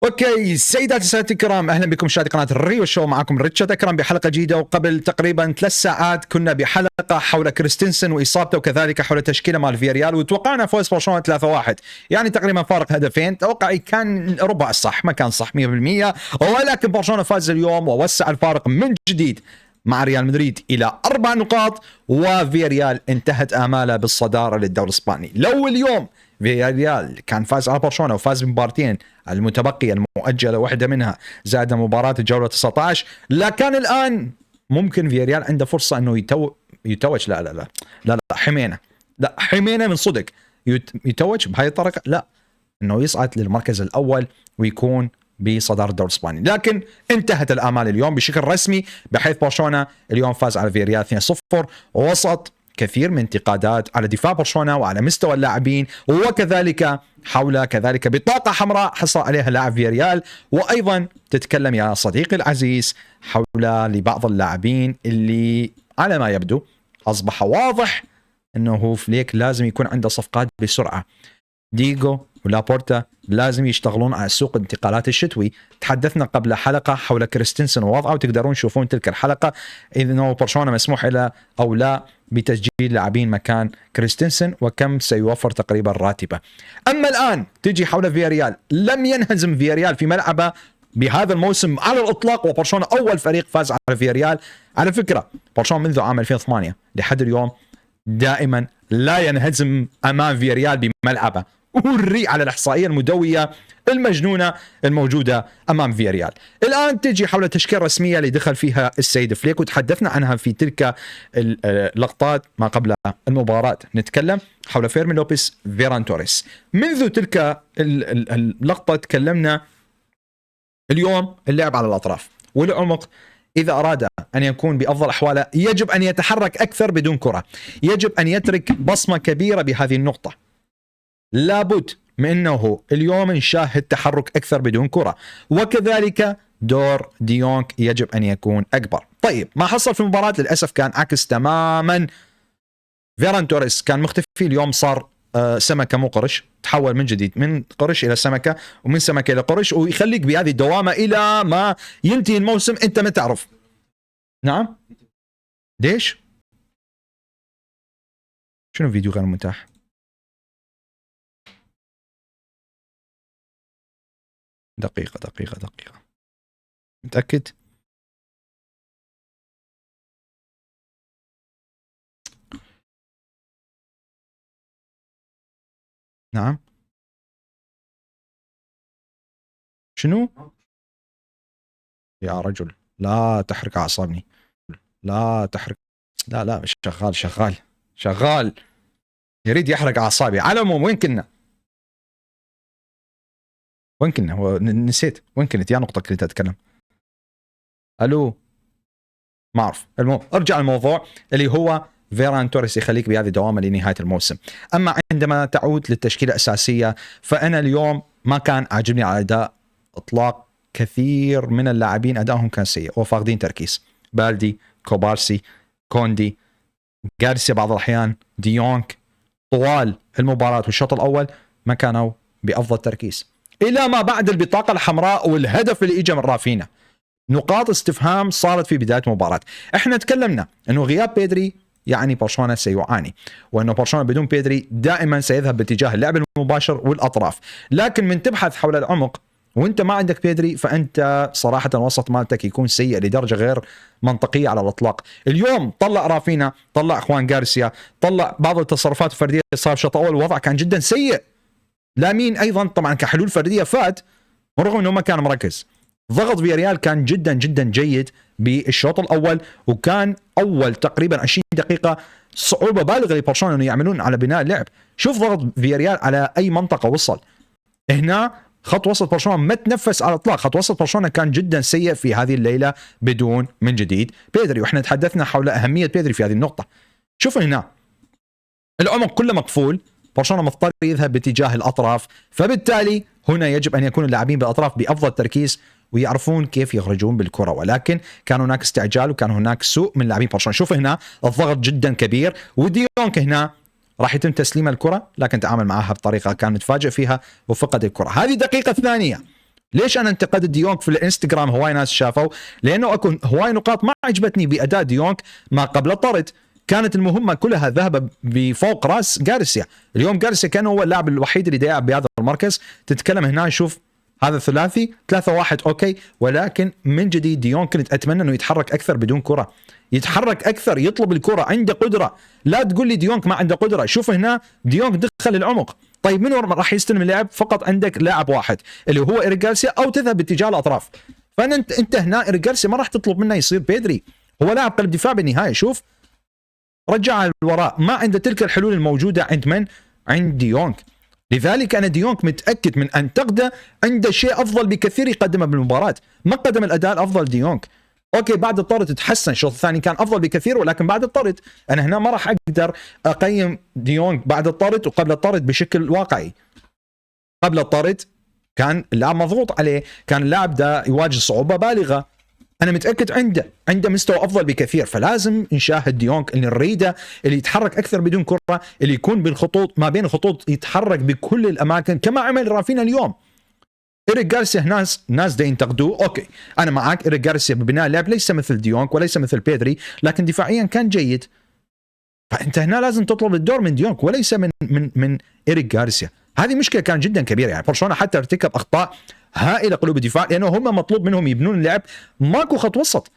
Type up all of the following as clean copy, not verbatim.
اوكي سيداتي سادتي الكرام، اهلا بكم مشاهدي قناه الريو شو. معكم ريتشارد اكرم بحلقه جديده. وقبل تقريبا 3 ساعات كنا بحلقه حول كريستنسن واصابته، وكذلك حول تشكيله مال فياريال، وتوقعنا فوز برشلونه 3-1، يعني تقريبا فارق هدفين. توقعي كان ربع صح، ما كان صح 100%، ولكن برشلونه فاز اليوم ووسع الفارق من جديد مع ريال مدريد الى 4 نقاط، وفياريال انتهت اماله بالصداره للدوري الاسباني. لو اليوم فياريال كان فاز على برشلونه وفاز بمباراتين المتبقيه المؤجله، واحده منها زائد مباراه الجوله 19، لكان الان ممكن فياريال عنده فرصه انه يتوج. لا حمينه من صدق يتوج بهاي الطريقه، لا انه يصعد للمركز الاول ويكون بصداره الدوري الاسباني. لكن انتهت الامال اليوم بشكل رسمي، بحيث برشلونه اليوم فاز على فياريال 2-0 ووسط كثير من انتقادات على دفاع برشلونه وعلى مستوى اللاعبين، وكذلك حول كذلك بطاقه حمراء حصل عليها لاعب فياريال. وايضا تتكلم يا صديقي العزيز حول لبعض اللاعبين اللي على ما يبدو اصبح واضح انه فليك لازم يكون عنده صفقات بسرعه. ديغو ولابورتا لازم يشتغلون على سوق الانتقالات الشتوي. تحدثنا قبل حلقه حول كريستنسن ووضعه، وتقدرون تشوفون تلك الحلقه اذا انه برشلونه مسموح له او لا بتسجيل لاعبين مكان كريستنسن وكم سيوفر تقريبا راتبه. اما الان تجي حول فياريال، لم ينهزم فياريال في ملعبه بهذا الموسم على الاطلاق، وبرشلونه اول فريق فاز على فياريال. على فكره برشلونه منذ عام 2008 لحد اليوم دائما لا ينهزم امام فياريال بملعبه، وري على الاحصائيه المدويه المجنونه الموجوده امام فياريال. الان تجي حول التشكيله الرسميه اللي دخل فيها السيد فليك، وتحدثنا عنها في تلك اللقطات ما قبل المباراه. نتكلم حول فيرمين لوبيس، فيران توريس. منذ تلك اللقطه تكلمنا اليوم اللعب على الاطراف والعمق. إذا أراد أن يكون بأفضل أحواله يجب أن يتحرك أكثر بدون كرة، يجب أن يترك بصمة كبيرة بهذه النقطة. لابد من أنه اليوم نشاهد تحرك أكثر بدون كرة، وكذلك دور ديونغ يجب أن يكون أكبر. طيب ما حصل في المباراة للأسف كان عكس تماما. فيران توريس كان مختفي، اليوم صار سمكة مو قرش، تحول من جديد من قرش إلى سمكة، ومن سمكة إلى قرش، ويخليك بهذه الدوامة إلى ما ينتهي الموسم أنت ما تعرف. نعم ليش؟ شنو فيديو غير متاح؟ دقيقة متأكد؟ نعم شنو؟ يا رجل لا تحرق أعصابني، لا تحرق، لا مش شغال يريد يحرق أعصابي. على العموم وين كنا؟ هو نسيت وين كنت يا نقطة كنت أتكلم. ألو ما أعرف. المهم أرجع الموضوع اللي هو فيران توريس يخليك بهذه الدوامة لنهاية الموسم. أما عندما تعود للتشكيلة الأساسية فأنا اليوم ما كان عاجبني على أداء إطلاق. كثير من اللاعبين أدائهم كان سيء وفاقدين تركيز. بالدي، كوبارسي، كوندي، غارسيا بعض الأحيان، ديونغ، طوال المباراة والشوط الأول ما كانوا بأفضل تركيز، إلى ما بعد البطاقة الحمراء والهدف اللي إجا من رافينا. نقاط استفهام صارت في بداية المباراة. احنا تكلمنا انه غياب بيدري يعني برشلونة سيعاني، وانه برشلونة بدون بيدري دائما سيذهب باتجاه اللعب المباشر والاطراف. لكن من تبحث حول العمق وانت ما عندك بيدري فانت صراحة الوسط مالتك يكون سيء لدرجة غير منطقية على الاطلاق. اليوم طلع رافينا، طلع اخوان غارسيا، طلع بعض التصرفات الفردية اللي صار الشوط الاول، الوضع كان جدا سيء. لامين ايضا طبعا كحلول فردية فات رغم انه ما كان مركز. ضغط فياريال كان جدا جيد بالشوط الاول، وكان اول تقريبا 20 دقيقه صعوبه بالغه لبرشلونه انه يعملون على بناء اللعب. شوف ضغط فياريال على اي منطقه وصل. هنا خط وسط برشلونه ما تنفس على الاطلاق. خط وسط برشلونه كان جدا سيء في هذه الليله بدون من جديد بيدري، واحنا تحدثنا حول اهميه بيدري في هذه النقطه. شوف هنا العمق كله مقفول، برشلونه مضطر يذهب باتجاه الاطراف، فبالتالي هنا يجب ان يكون اللاعبين بالاطراف بافضل تركيز ويعرفون كيف يخرجون بالكره. ولكن كان هناك استعجال وكان هناك سوء من لاعبين برشلونه. شوف هنا الضغط جدا كبير، وديونغ هنا راح يتم تسليم الكره لكن تعامل معها بطريقه كان متفاجئ فيها وفقد الكره. هذه دقيقه ثانيه ليش انا انتقدت ديونج في الانستغرام؟ هواي ناس شافوا لانه اكو هواي نقاط ما عجبتني باداء ديونج ما قبل الطرد. كانت المهمه كلها ذهب بفوق راس غارسيا. اليوم غارسيا كان هو اللاعب الوحيد اللي يلعب بهذا المركز. تتكلم هنا شوف هذا ثلاثي 3-1 اوكي، ولكن من جديد ديونج كنت اتمنى انه يتحرك اكثر بدون كره، يتحرك اكثر، يطلب الكره، عنده قدره. لا تقول لي ديونج ما عنده قدره. شوف هنا ديونج دخل العمق. طيب منو راح يستلم اللعب؟ فقط عندك لاعب واحد اللي هو إيريك غارسيا، او تذهب باتجاه الاطراف. فانت هنا إيريك غارسيا ما راح تطلب منه يصير بيدري، هو لاعب قلب دفاع بالنهايه. شوف رجع الوراء، ما عنده تلك الحلول الموجوده عند من؟ عند ديونج. لذلك انا ديونج متاكد من ان تقده عنده شيء افضل بكثير يقدمه بالمباراه. ما قدم الاداء الافضل ديونج. اوكي بعد الطرد تحسن، الشوط الثاني كان افضل بكثير، ولكن بعد الطرد انا هنا ما راح اقدر اقيم ديونج بعد الطرد وقبل الطرد بشكل واقعي. قبل الطرد كان اللاعب مضغوط عليه، كان اللاعب ده يواجه صعوبه بالغه. انا متاكد عنده مستوى افضل بكثير، فلازم نشاهد ديونج اللي نريده، اللي يتحرك اكثر بدون كره، اللي يكون بالخطوط ما بين الخطوط، يتحرك بكل الاماكن كما عمل رافينا اليوم. إيريك غارسيا ناس دا ينتقدوه، اوكي انا معك. إيريك غارسيا ببناء اللعب ليس مثل ديونج وليس مثل بيدري، لكن دفاعيا كان جيد. فانت هنا لازم تطلب الدور من ديونج وليس من إيريك غارسيا. هذه مشكله كانت جدا كبيره. يعني برشلونه حتى ارتكب اخطاء هائله قلوب الدفاع، لانه هم مطلوب منهم يبنون اللعب، ماكو خط وسط.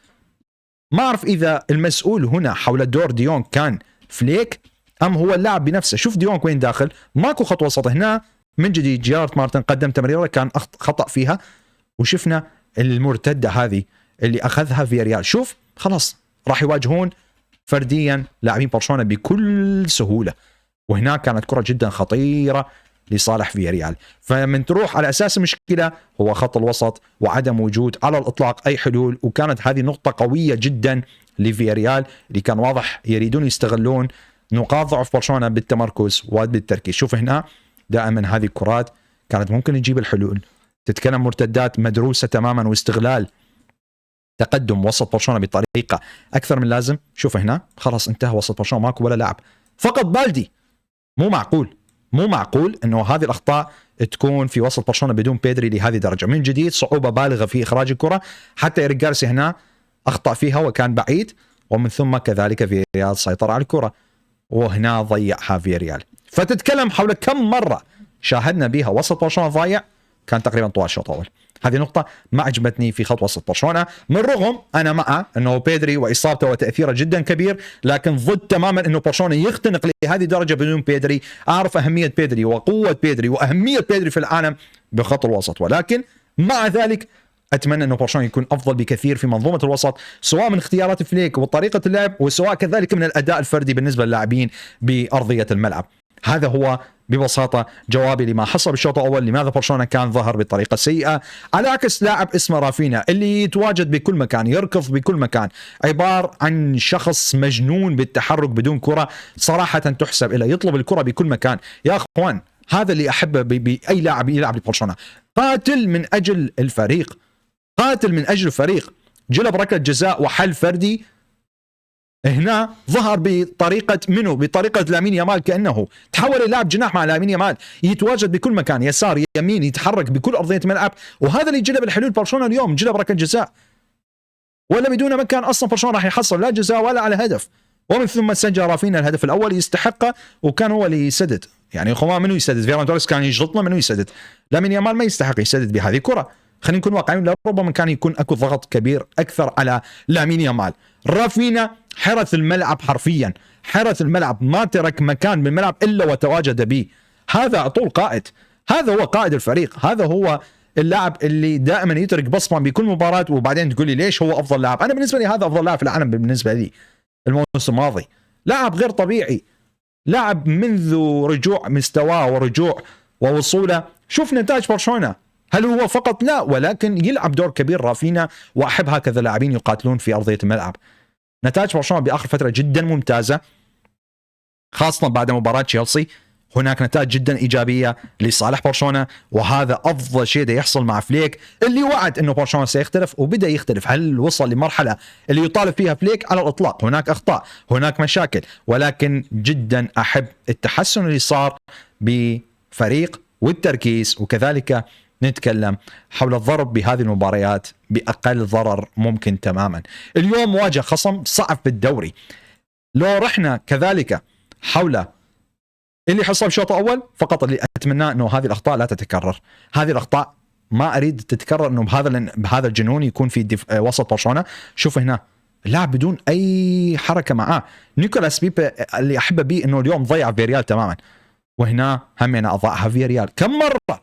ما اعرف اذا المسؤول هنا حول دور ديونج كان فليك ام هو اللاعب بنفسه. شوف ديونج وين داخل، ماكو خط وسط. هنا من جديد جيرارد مارتن قدم تمريره كان خطا فيها، وشفنا المرتده هذه اللي اخذها فياريال. شوف خلاص راح يواجهون فرديا لاعبين برشلونه بكل سهوله، وهناك كانت كره جدا خطيره لصالح فياريال. فمن تروح على اساس المشكله هو خط الوسط وعدم وجود على الاطلاق اي حلول، وكانت هذه نقطه قويه جدا لفياريال اللي كان واضح يريدون يستغلون نقاط ضعف برشلونه بالتمركز وبالتركيز. شوف هنا دائما هذه الكرات كانت ممكن تجيب الحلول. تتكلم مرتدات مدروسه تماما واستغلال تقدم وسط برشلونه بطريقه اكثر من لازم. شوف هنا خلاص انتهى وسط برشلونه، ماكو ولا لاعب، فقط بالدي. مو معقول انه هذه الاخطاء تكون في وسط برشلونه بدون بيدري لهذه الدرجه. من جديد صعوبه بالغه في اخراج الكره، حتى إيريك غارسيا هنا اخطا فيها وكان بعيد، ومن ثم كذلك فياريال سيطر على الكره وهنا ضيعها فياريال. فتتكلم حول كم مره شاهدنا بها وسط برشلونه ضايع، كان تقريبا طوال الشوط الاول. هذه نقطة ما عجبتني في خط وسط برشلونة، من رغم أنا مع أنه بيدري وإصابته وتأثيره جدا كبير، لكن ضد تماما أنه برشلونة يختنق لهذه الدرجة بدون بيدري. أعرف أهمية بيدري وقوة بيدري وأهمية بيدري في العالم بخط الوسط، ولكن مع ذلك أتمنى أنه برشلونة يكون أفضل بكثير في منظومة الوسط، سواء من اختيارات فليك وطريقة اللعب، وسواء كذلك من الأداء الفردي بالنسبة للاعبين بأرضية الملعب. هذا هو ببساطة جوابي لما حصل بالشوط الأول، لماذا برشلونة كان ظهر بطريقة سيئة، على عكس لاعب اسمه رافينا اللي يتواجد بكل مكان، يركض بكل مكان، عبارة عن شخص مجنون بالتحرك بدون كرة صراحة تحسب إليه، يطلب الكرة بكل مكان. يا أخوان هذا اللي أحبه بأي لاعب يلعب لبرشلونة، قاتل من أجل الفريق، قاتل من أجل الفريق. جلب ركلة جزاء وحل فردي، هنا ظهر بطريقة منه؟ بطريقة لامين يامال، كأنه تحول اللاعب جناح مع لامين يامال، يتواجد بكل مكان، يسار يمين، يتحرك بكل أرضية الملعب، وهذا اللي جلب الحلول برشلونة اليوم. جلب ركلة جزاء، ولا بدون مكان أصلا برشلونة راح يحصل لا جزاء ولا على هدف، ومن ثم سجل رافينا الهدف الأول يستحقه، وكان هو اللي يسدد. يعني خمام منو يسدد؟ فيران توريس كان يشغطنا، منو يسدد؟ لامين يامال ما يستحق يسدد بهذه الكرة. خلينا نكون واقعيين، لربما كان يكون اكو ضغط كبير اكثر على لامين يامال. رافينا حرث الملعب حرفيا، حرث الملعب، ما ترك مكان بالملعب الا وتواجد به. هذا اعطوه القائد، هذا هو قائد الفريق، هذا هو اللاعب اللي دائما يترك بصمه بكل مباراه، وبعدين تقول لي ليش هو افضل لاعب. انا بالنسبه لي هذا افضل لاعب في العالم بالنسبه لي الموسم الماضي. لاعب غير طبيعي، لاعب منذ رجوع مستواه ورجوع ووصوله. شوف نتائج برشلونه، هل هو فقط؟ لا، ولكن يلعب دور كبير رافينا، واحب هكذا لاعبين يقاتلون في ارضيه الملعب. نتائج برشلونه باخر فتره جدا ممتازه، خاصه بعد مباراه تشيلسي. هناك نتائج جدا ايجابيه لصالح برشلونه، وهذا افضل شيء ده يحصل مع فليك اللي وعد انه برشلونه سيختلف وبدا يختلف. هل وصل لمرحله اللي يطالب فيها فليك؟ على الاطلاق، هناك اخطاء، هناك مشاكل، ولكن جدا احب التحسن اللي صار بفريق والتركيز، وكذلك نتكلم حول الضرب بهذه المباريات بأقل ضرر ممكن تماما. اليوم واجه خصم صعب بالدوري. لو رحنا كذلك حول اللي حصل بشوط أول، فقط اللي أتمناه أنه هذه الأخطاء لا تتكرر. هذه الأخطاء ما أريد تتكرر، أنه بهذا الجنون يكون في وسط برشلونة. شوف هنا اللاعب بدون أي حركة معاه، نيكولاس بيبي اللي أحبه به أنه اليوم ضيع فيريال تماما، وهنا هم أنا أضاعها فيريال كم مرة.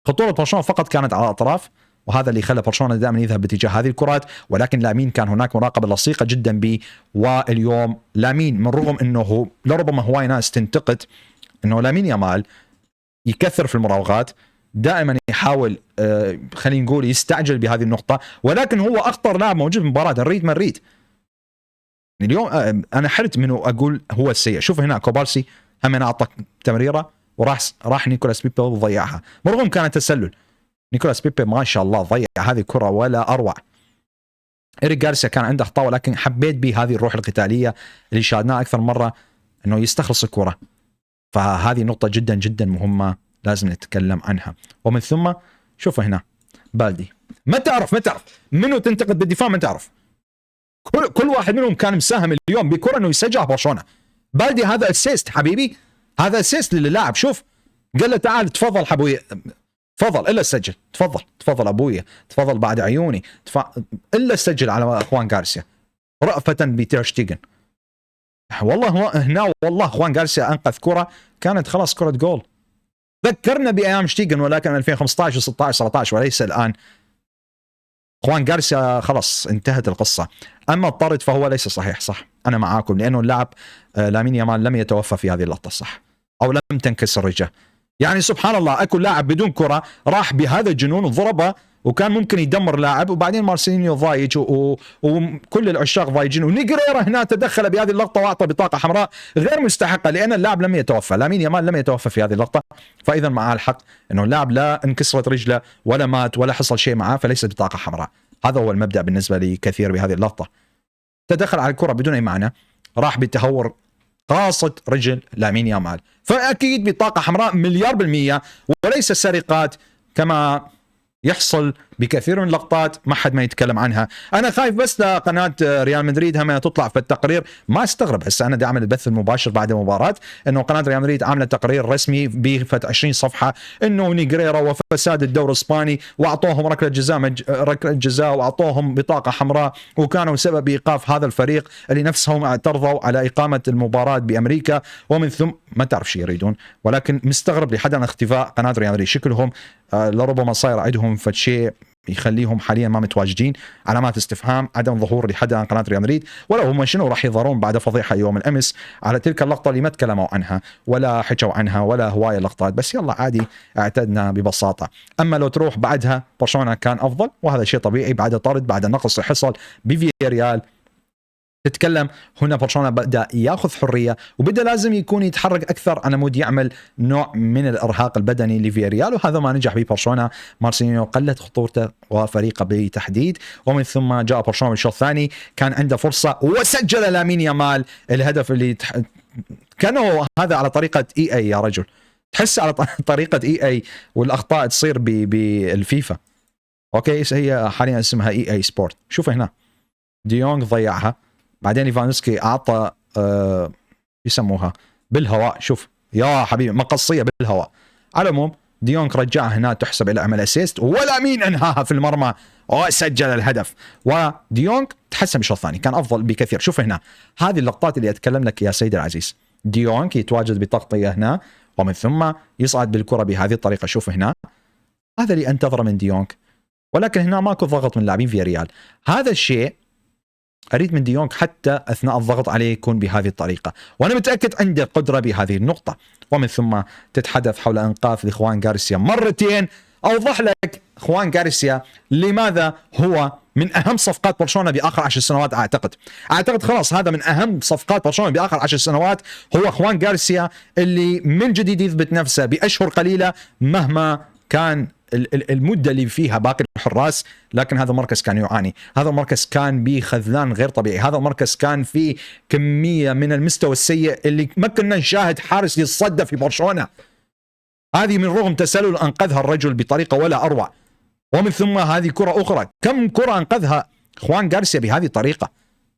خطورة برشلونة فقط كانت على الأطراف، وهذا اللي خلى برشلونة دائما يذهب باتجاه هذه الكرات، ولكن لامين كان هناك مراقبة لصيقة جدا به. واليوم لامين من رغم أنه لربما هواي ناس تنتقد أنه لامين يامال يكثر في المراوغات، دائما يحاول خلينا نقول يستعجل بهذه النقطة، ولكن هو أخطر لاعب موجود في المباراة، نريد ما نريد. اليوم أنا حرت منه أقول هو السيء. شوف هنا كوبارسي هم أنا أعطى تمريرة وراح نيكولاس بيبي وضيعها، برغم كانت تسلل. نيكولاس بيبي ما شاء الله ضيع هذه الكرة ولا أروع. إيريك غارسيا كان عنده أخطاء، ولكن حبيت به هذه الروح القتالية اللي شاهدناها أكثر مرة، أنه يستخلص الكرة. فهذه نقطة جدا جدا مهمة لازم نتكلم عنها. ومن ثم شوف هنا بالدي، ما تعرف منو تنتقد بالدفاع، ما تعرف. كل واحد منهم كان مساهم اليوم بكرة انه يسجل برشلونة. بالدي هذا اسيست حبيبي، هذا اسيست للاعب. شوف قال له تعال تفضل حبوي، تفضل الا سجل، تفضل ابويا، تفضل بعد عيوني، الا سجل على اخوان غارسيا رأفة بتير شتيجن. والله هنا والله اخوان غارسيا انقذ كرة كانت خلاص كرة جول. ذكرنا بايام شتيجن، ولكن 2015 و16 17 وليس الان. خوان غارسيا خلاص انتهت القصة. أما الطرد فهو ليس صحيح، صح أنا معاكم، لأنه اللاعب لامين يامال لم يتوفى في هذه اللقطة، صح، أو لم تنكسر رجله. يعني سبحان الله أكو لاعب بدون كرة راح بهذا الجنون وضربه، وكان ممكن يدمر لاعب، وبعدين مارسينيو ضايج وكل العشاق ضايجين، ونيجريرا هنا تدخل بهذه اللقطة وأعطى بطاقة حمراء غير مستحقة، لأن اللاعب لم يتوفى، لامين يامال لم يتوفى في هذه اللقطة. فإذا معاه الحق أنه اللاعب لا انكسرت رجله ولا مات ولا حصل شيء معاه، فليست بطاقة حمراء. هذا هو المبدأ بالنسبة لي كثير بهذه اللقطة. تدخل على الكرة بدون أي معنى، راح بالتهور قاصد رجل لامين يامال، فأكيد بطاقة حمراء 10000%، وليس سرقات كما يحصل بكثير من اللقطات ما حد ما يتكلم عنها. انا خايف بس لقناه ريال مدريد هم تطلع في التقرير، ما استغرب هسه انا داعم البث المباشر بعد المباراه انه قناه ريال مدريد عامله تقرير رسمي بفت 20 صفحه انه نيجريرا وفساد الدوري الاسباني، واعطوهم ركله جزاء واعطوهم بطاقه حمراء، وكانوا سبب ايقاف هذا الفريق اللي نفسهم اعترضوا على اقامه المباراه بامريكا، ومن ثم ما تعرف شيء يريدون. ولكن مستغرب لحد عن اختفاء قناه ريال مدريد، شكلهم لربما صاير عندهم فد شيء يخليهم حاليا ما متواجدين، علامات استفهام، عدم ظهور لحد عن قناه ريال مدريد، ولا هم شنو راح يظهرون بعد فضيحه يوم الامس على تلك اللقطه اللي ما تكلموا عنها ولا حكوا عنها ولا هوايه لقطات، بس يلا عادي اعتدنا ببساطه. اما لو تروح بعدها برشلونه كان افضل، وهذا شيء طبيعي بعد طرد بعد النقص اللي حصل بفياريال. تتكلم هنا برشلونة بدأ ياخذ حرية، وبدأ لازم يكون يتحرك أكثر على مود يعمل نوع من الإرهاق البدني لفياريال، وهذا ما نجح به برشلونة. مارسينيو قلت خطورته وفريقه بالتحديد، ومن ثم جاء برشلونة بالشوط الثاني كان عنده فرصة وسجل لامين يامال الهدف اللي كانوا هذا على طريقة EA يا رجل، تحس على طريقة EA والأخطاء تصير بالفيفا. أوكي هي حاليا اسمها EA سبورت. شوف هنا ديونغ ضيعها، بعدين ليفاندوفسكي اعطى يسموها بالهواء، شوف يا حبيبي مقصيه بالهواء. على العموم ديونغ رجعها هنا تحسب الى عمل اسيست، ولا مين انهاها في المرمى وسجل الهدف. وديونغ تحسن بالشوط الثاني كان افضل بكثير. شوف هنا هذه اللقطات اللي اتكلم لك يا سيدي العزيز، ديونغ يتواجد بتغطيه هنا ومن ثم يصعد بالكره بهذه الطريقه. شوف هنا هذا اللي انتظره من ديونغ، ولكن هنا ماكو ضغط من لاعبين فياريال. هذا الشيء أريد من ديونغ حتى أثناء الضغط عليه يكون بهذه الطريقة، وأنا متأكد عنده قدرة بهذه النقطة. ومن ثم تتحدث حول إنقاذ لخوان غارسيا مرتين. أوضح لك خوان غارسيا لماذا هو من أهم صفقات برشلونة بآخر 10 سنوات. أعتقد خلاص هذا من أهم صفقات برشلونة بآخر 10 سنوات هو خوان غارسيا، اللي من جديد يثبت نفسه بأشهر قليلة مهما كان المدة اللي فيها باقي الحراس. لكن هذا المركز كان يعاني، هذا المركز كان به خذلان غير طبيعي، هذا المركز كان فيه كمية من المستوى السيء اللي ما كنا نشاهد حارس يتصدى في برشلونة. هذه من رغم تسلل أنقذها الرجل بطريقة ولا أروع، ومن ثم هذه كرة أخرى، كم كرة أنقذها خوان غارسيا بهذه الطريقة.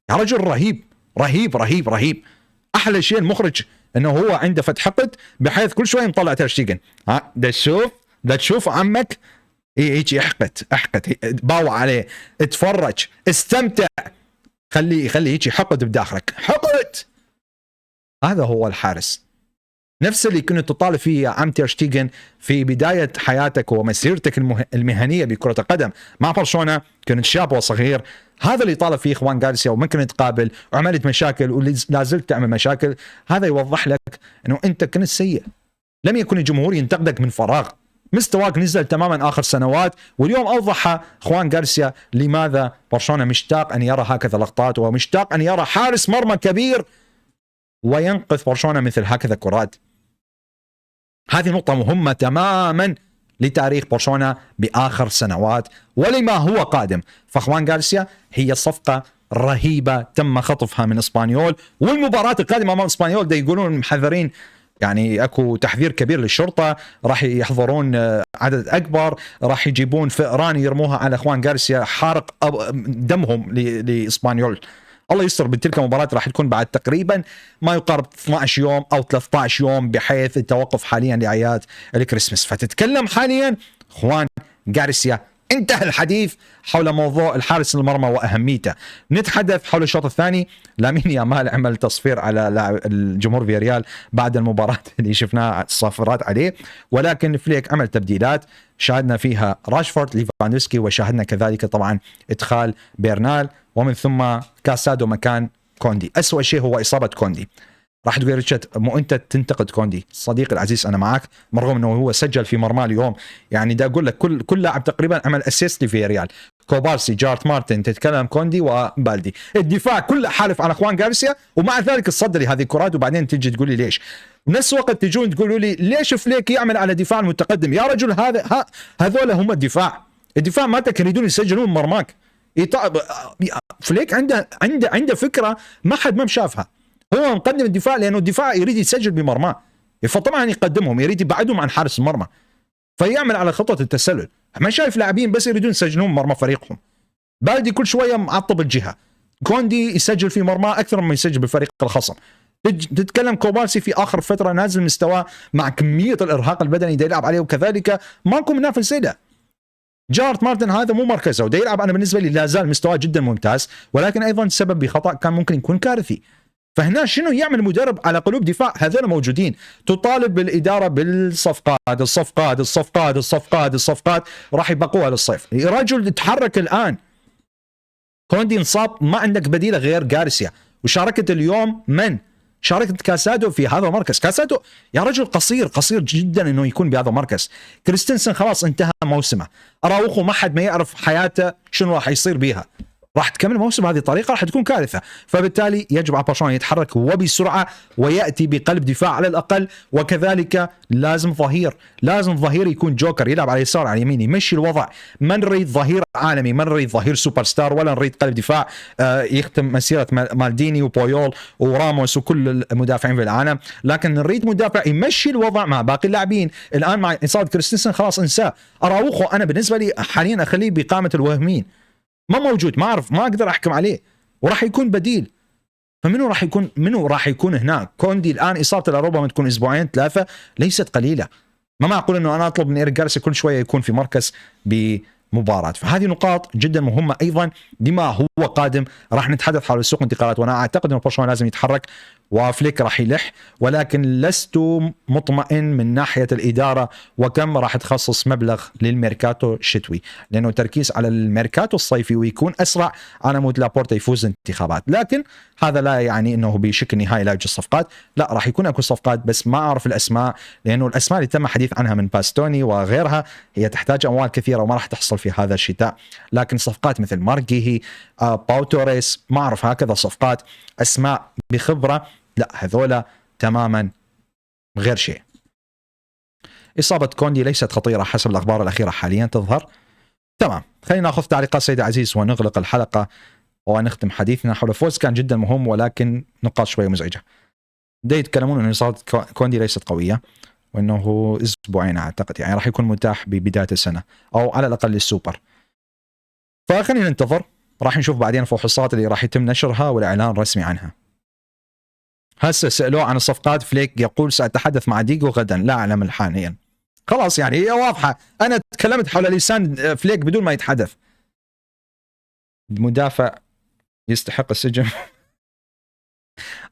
يا رجل رهيب رهيب رهيب رهيب. أحلى شيء المخرج أنه هو عنده فتح حقد بحيث كل شوية مطلع تير شتيجن، ها ده تشوف عمك هيك احقد باوع عليه، اتفرج استمتع، خلي هيك حقد بداخلك، حقد. هذا هو الحارس، نفس اللي كنت تطالب فيه يا عم تير شتيجن في بداية حياتك ومسيرتك المهنية بكرة القدم مع برشلونة، كنت شاب وصغير، هذا اللي طالب فيه خوان غارسيا، وممكن نتقابل وعملت مشاكل ولا زلت تعمل مشاكل. هذا يوضح لك انه انت كنت سيء، لم يكن الجمهور ينتقدك من فراغ، مستواك نزل تماما اخر سنوات، واليوم اوضح خوان غارسيا لماذا برشلونة مشتاق ان يرى هكذا لقطات، ومشتاق ان يرى حارس مرمى كبير وينقذ برشلونة مثل هكذا كرات. هذه نقطة مهمة تماما لتاريخ برشلونة بآخر سنوات ولما هو قادم. فخوان غارسيا هي صفقة رهيبة تم خطفها من اسبانيول، والمباراة القادمة امام اسبانيول ده يقولون محذرين، يعني اكو تحذير كبير للشرطة، راح يحضرون عدد اكبر، راح يجيبون فئران يرموها على خوان غارسيا حارق دمهم لاسبانيول. الله يستر بتلك المباراة راح تكون بعد تقريبا ما يقارب 12 يوم او 13 يوم بحيث التوقف حاليا لاعياد الكريسماس. فتتكلم حاليا خوان غارسيا، انتهى الحديث حول موضوع الحارس المرمى واهميته. نتحدث حول الشوط الثاني. لامين يامال عمل تصفير على الجمهور فياريال بعد المباراة اللي شفناها الصافرات عليه، ولكن فليك عمل تبديلات شاهدنا فيها راشفورد ليفاندوسكي، وشاهدنا كذلك طبعا ادخال بيرنال، ومن ثم كاسادو مكان كوندي. أسوأ شيء هو إصابة كوندي. راح تقول ريتشارد مو انت تنتقد كوندي، صديقي العزيز انا معك، رغم انه هو سجل في مرمى اليوم، يعني دا اقول لك كل لاعب تقريبا عمل اسيست لفياريال، كوبارسي، جارت مارتن، تتكلم كوندي وبالدي، الدفاع كله حالف على خوان غارسيا، ومع ذلك تصدر لي هذه الكرات، وبعدين تجي تقول لي ليش. بنفس الوقت تجون تقولوا لي ليش فليك يعمل على دفاع المتقدم؟ يا رجل هذول هم الدفاع مالتك يريدون يسجلون مرماك. فليك عنده فكره ما حد ما شافها، هو مقدم الدفاع لانه الدفاع يريد يسجل بمرماه، فطبعا يقدمهم، يريد يبعدهم عن حارس المرمى، فيعمل على خطه التسلل. ما شايف لاعبين بس يريدون يسجلون مرمى فريقهم. بالدي كل شويه معطب الجهه، كوندي يسجل في مرماه اكثر مما يسجل بفريق الخصم. تتكلم كوبارسي في اخر فتره نازل مستواه مع كميه الارهاق البدني اللي يلعب عليه، وكذلك ماكو منافس له. جارت مارتن هذا مو مركزه وده يلعب، انا بالنسبه لي لا زال مستواه جدا ممتاز، ولكن ايضا سبب بخطا كان ممكن يكون كارثي. فهنا شنو يعمل مدرب على قلوب دفاع هذول موجودين؟ تطالب بالاداره الصفقات راح يبقوها للصيف. يا رجل تحرك الان، كوندي انصاب، ما عندك بديله غير غارسيا، وشاركت اليوم من؟ شاركت كاسادو في هذا المركز. كاسادو يا رجل قصير جدا انه يكون بهذا المركز. كريستنسن خلاص انتهى موسمه، اراوخو ما حد ما يعرف حياته شنو راح يصير بيها، راح تكمل موسم بهذه الطريقه راح تكون كارثه. فبالتالي يجب على برشلونه يتحرك وبسرعه وياتي بقلب دفاع على الاقل، وكذلك لازم ظهير يكون جوكر، يلعب على اليسار على اليمين، يمشي الوضع. ما نريد ظهير عالمي، ما نريد ظهير سوبر ستار، ولا نريد قلب دفاع يختم مسيره مالديني وبويول وراموس وكل المدافعين في العالم، لكن نريد مدافع يمشي الوضع مع باقي اللاعبين. الان مع اصابه كريستنسن خلاص انساه. اراوخو انا بالنسبه لي حاليا اخليه بقامه الوهمين، ما موجود، ما اعرف، ما اقدر احكم عليه، وراح يكون بديل. منو راح يكون هناك؟ كوندي الان اصابته لربما تكون اسبوعين 3 ليست قليله، ما معقول انه انا اطلب من إيريك غارسيا كل شويه يكون في مركز بمباراه. فهذه نقاط جدا مهمه ايضا لما هو قادم. راح نتحدث حول سوق انتقالات، وانا اعتقد ان برشلونه لازم يتحرك وفليك راح يلح، ولكن لست مطمئن من ناحيه الاداره وكم راح تخصص مبلغ للميركاتو الشتوي، لانه تركيز على الميركاتو الصيفي ويكون اسرع على مود لابورتا يفوز انتخابات. لكن هذا لا يعني انه بشكل نهائي لا يوجد صفقات، لا راح يكون اكو صفقات، بس ما اعرف الاسماء، لانه الاسماء اللي تم حديث عنها من باستوني وغيرها هي تحتاج اموال كثيره وما راح تحصل في هذا الشتاء. لكن صفقات مثل ماركيهي، باو توريس، ما اعرف هكذا صفقات، اسماء بخبره، لا هذولا تماما غير شيء. إصابة كوندي ليست خطيرة حسب الأخبار الأخيرة حاليا تظهر. تمام، خلينا ناخذ تعليقات سيد عزيز ونغلق الحلقة ونختم حديثنا حول الفوز. كان جدا مهم ولكن نقاط شوية مزعجة. دا يتكلمون أن إصابة كوندي ليست قوية، وانه اسبوعين اعتقد، يعني راح يكون متاح ببدايه السنه او على الاقل للسوبر. فخلينا ننتظر، راح نشوف بعدين الفحوصات اللي راح يتم نشرها والاعلان الرسمي عنها. هسه سالوه عن الصفقات، فليك يقول ساتحدث مع ديجو غدا لا اعلم حاليا. خلاص يعني هي واضحه، انا تكلمت حول لسان فليك بدون ما يتحدث. مدافع يستحق السجن.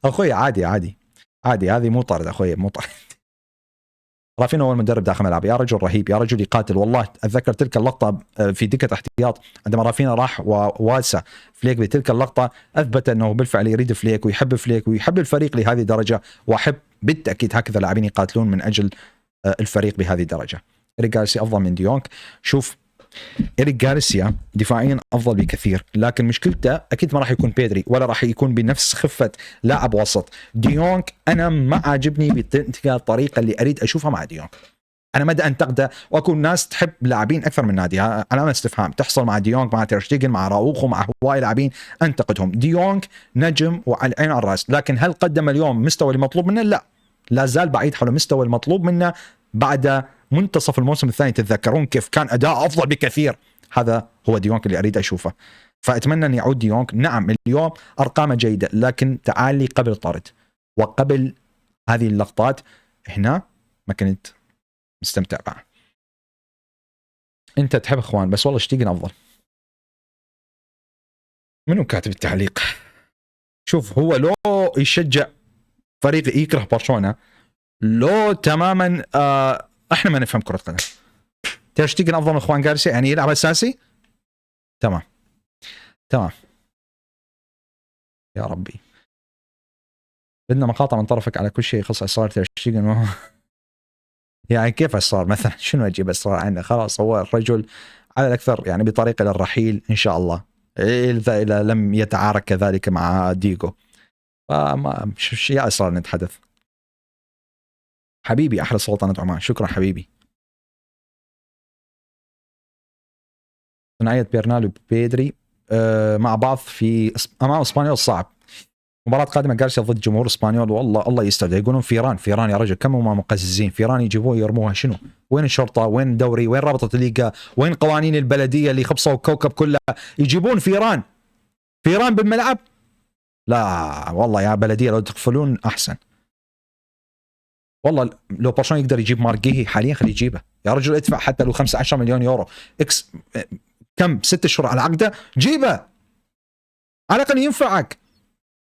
اخوي عادي عادي عادي، هذه مو طرد اخوي، مو طرد. رافينو هو المدرب داخل الملعب، يا رجل رهيب، يا رجل يقاتل. والله اتذكر تلك اللقطه في دكه احتياط عندما رافينو راح وواسى فليك بتلك اللقطه، اثبت انه بالفعل يريد فليك ويحب فليك ويحب الفريق لهذه الدرجه، واحب بالتاكيد هكذا لاعبين يقاتلون من اجل الفريق بهذه الدرجه. إريك غارسيا افضل من ديونج. شوف إريك غارسيا دفاعيا افضل بكثير، لكن مشكلته اكيد ما راح يكون بيدري ولا راح يكون بنفس خفه لاعب وسط ديونج. انا ما عاجبني بتلك الطريقه اللي اريد اشوفها مع ديونج. انا مدى انتقده، واكون ناس تحب لاعبين اكثر من نادي، علامه استفهام تحصل مع ديونج، مع تيرشتيجن، مع راوخو، مع هواي لاعبين انتقدهم. ديونج نجم وعلى العين على الراس، لكن هل قدم اليوم مستوى المطلوب منه؟ لا، لا زال بعيد حول المستوى المطلوب منه. بعد منتصف الموسم الثاني تتذكرون كيف كان اداء افضل بكثير. هذا هو ديونج اللي اريد اشوفه، فاتمنى ان يعود ديونج. نعم اليوم ارقامه جيده، لكن تعالي قبل طرد وقبل هذه اللقطات هنا ما كنت مستمتع معه. انت تحب اخوان، بس والله شتيجن افضل. منو كاتب التعليق؟ شوف هو لو يشجع فريق يكره برشلونه، لو تماما احنا ما نفهم كره قدم. تيرشتيجن افضل من اخوان غارسيا، يعني يلعب اساسي. تمام تمام يا ربي. بدنا مقاطع من طرفك على كل شيء يخص اسرار تيرشتيجن. يعني كيف اسرار مثلا؟ شنو اجيب اسرار عنه؟ خلاص هو الرجل على الاكثر يعني بطريقه للرحيل ان شاء الله، اذا لم يتعارك كذلك مع ديجو. فما يا اسرار نتحدث. حبيبي احلى سلطنه عمان، شكرا حبيبي. ثنائيه بيرنال وبيدري مع بعض في امام اسبانيول صعب. مباراة قادمة غارسيا ضد جمهور اسبانيول، والله الله يستودع. يقولون فيران يا رجل، كم هم مقززين. فيران يجيبوه يرموها، شنو؟ وين الشرطة؟ وين الدوري؟ وين رابطة الليغا؟ وين قوانين البلدية اللي خبصوا الكوكب كله؟ يجيبون فيران بالملعب؟ لا والله يا بلدية لو تقفلون احسن. والله لو برشلونة يقدر يجيب مارجيهي حاليا خليه يجيبه يا رجل. ادفع حتى لو 15 مليون يورو اكس كم 6 شهور على عقده، جيبه على الاقل ينفعك.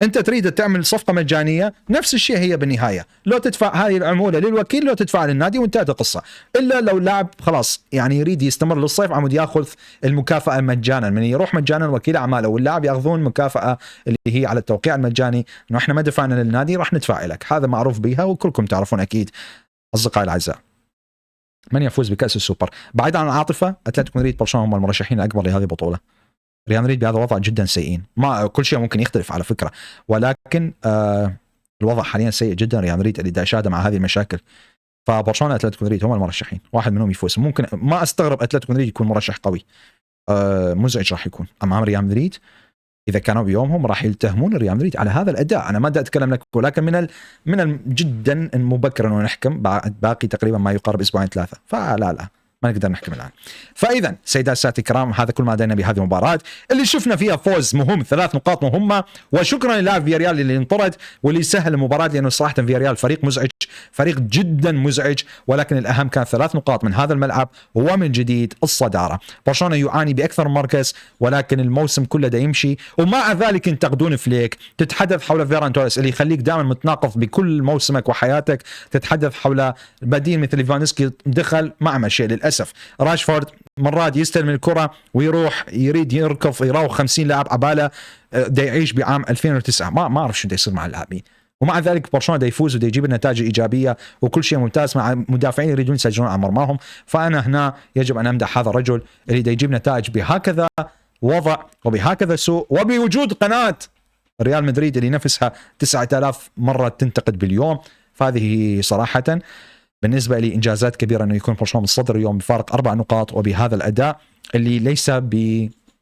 انت تريد تعمل صفقه مجانيه، نفس الشيء هي بالنهايه، لو تدفع هذه العموله للوكيل لو تدفع للنادي وانتهت القصه. الا لو لاعب خلاص يعني يريد يستمر للصيف عمود ياخذ المكافاه مجانا، من يروح مجانا وكيل اعماله واللاعب ياخذون مكافاه اللي هي على التوقيع المجاني، انه احنا ما دفعنا للنادي راح ندفع لك. هذا معروف بها وكلكم تعرفون اكيد اصدقائي الاعزاء. من يفوز بكاس السوبر؟ بعيدا عن العاطفه، اتلتيكو مدريد برشلونه هم المرشحين الاكبر لهذه البطوله. ريال مدريد بهذا الوضع جدا سيئين، ما كل شيء ممكن يختلف على فكره، ولكن الوضع حاليا سيء جدا. ريال مدريد اللي يشاهد مع هذه المشاكل، فبرشلونه اتلتيكو مدريد هم المرشحين، واحد منهم يفوز. ممكن ما استغرب اتلتيكو مدريد يكون مرشح قوي، مزعج راح يكون امام ريال مدريد. اذا كانوا بيومهم راح يلتهمون ريال مدريد على هذا الاداء. انا ما بدي اتكلم لك، ولكن من جدا مبكر انه نحكم، باقي تقريبا ما يقارب اسبوعين ثلاثه، فلا ما نقدر نحكم الان. فاذا سيدات سادتي الكرام، هذا كل ما لدينا بهذه المباراه اللي شفنا فيها فوز مهم، 3 نقاط مهمه، وشكرا للاعب فياريال اللي انطرد واللي سهل المباراه، لانه صراحه فياريال فريق مزعج، فريق جدا مزعج، ولكن الاهم كان 3 نقاط من هذا الملعب ومن جديد الصداره. برشلونه يعاني باكثر من مركز، ولكن الموسم كله دا يمشي، ومع ذلك ينتقدون فليك. تتحدث حول فيران توريس اللي يخليك دائما متناقض بكل موسمك وحياتك، تتحدث حول بديل مثل ليفاندوفسكي دخل ما عمل شيء للاسف. راشفورد مرات يستلم الكره ويروح يريد يركض يراوغ 50 لاعب عباله، دا يعيش بعام 2009. ما اعرف شو دا يصير مع اللاعبين، ومع ذلك برشلونه دا يفوز ودا يجيب النتائج ايجابيه وكل شيء ممتاز مع مدافعين يريدون يسجلون على مرماهم. فانا هنا يجب ان امدح هذا الرجل اللي دا يجيب نتائج بهكذا وضع وبهكذا سوء، وبوجود قناه ريال مدريد اللي نفسها 9000 مره تنتقد باليوم. فهذه صراحه بالنسبه لي انجازات كبيره انه يكون برشلونه متصدر اليوم بفارق 4 نقاط وبهذا الاداء اللي ليس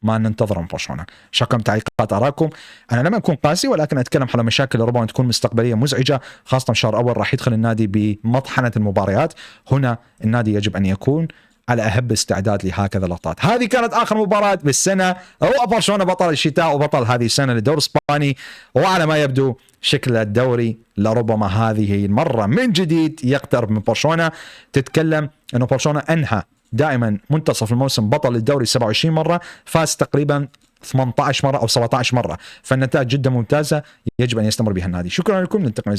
ما ننتظره من برشلونه. شكرا تعليقات ارائكم. انا لم اكون قاسي ولكن اتكلم حول مشاكل ربما تكون مستقبليه مزعجه، خاصه شهر اول راح يدخل النادي بمطحنه المباريات. هنا النادي يجب ان يكون على أهب استعداد لهكذا لقطات. هذه كانت آخر مباراة بالسنة، هو برشلونة بطل الشتاء وبطل هذه السنة للدوري الإسباني، وعلى ما يبدو شكل الدوري لربما هذه المرة من جديد يقترب من برشلونة. تتكلم أنه برشلونة أنهى دائما منتصف الموسم بطل الدوري 27 مرة، فاز تقريبا 18 مرة أو 17 مرة، فالنتائج جدا ممتازة يجب أن يستمر بها النادي. شكرا لكم، نلتقي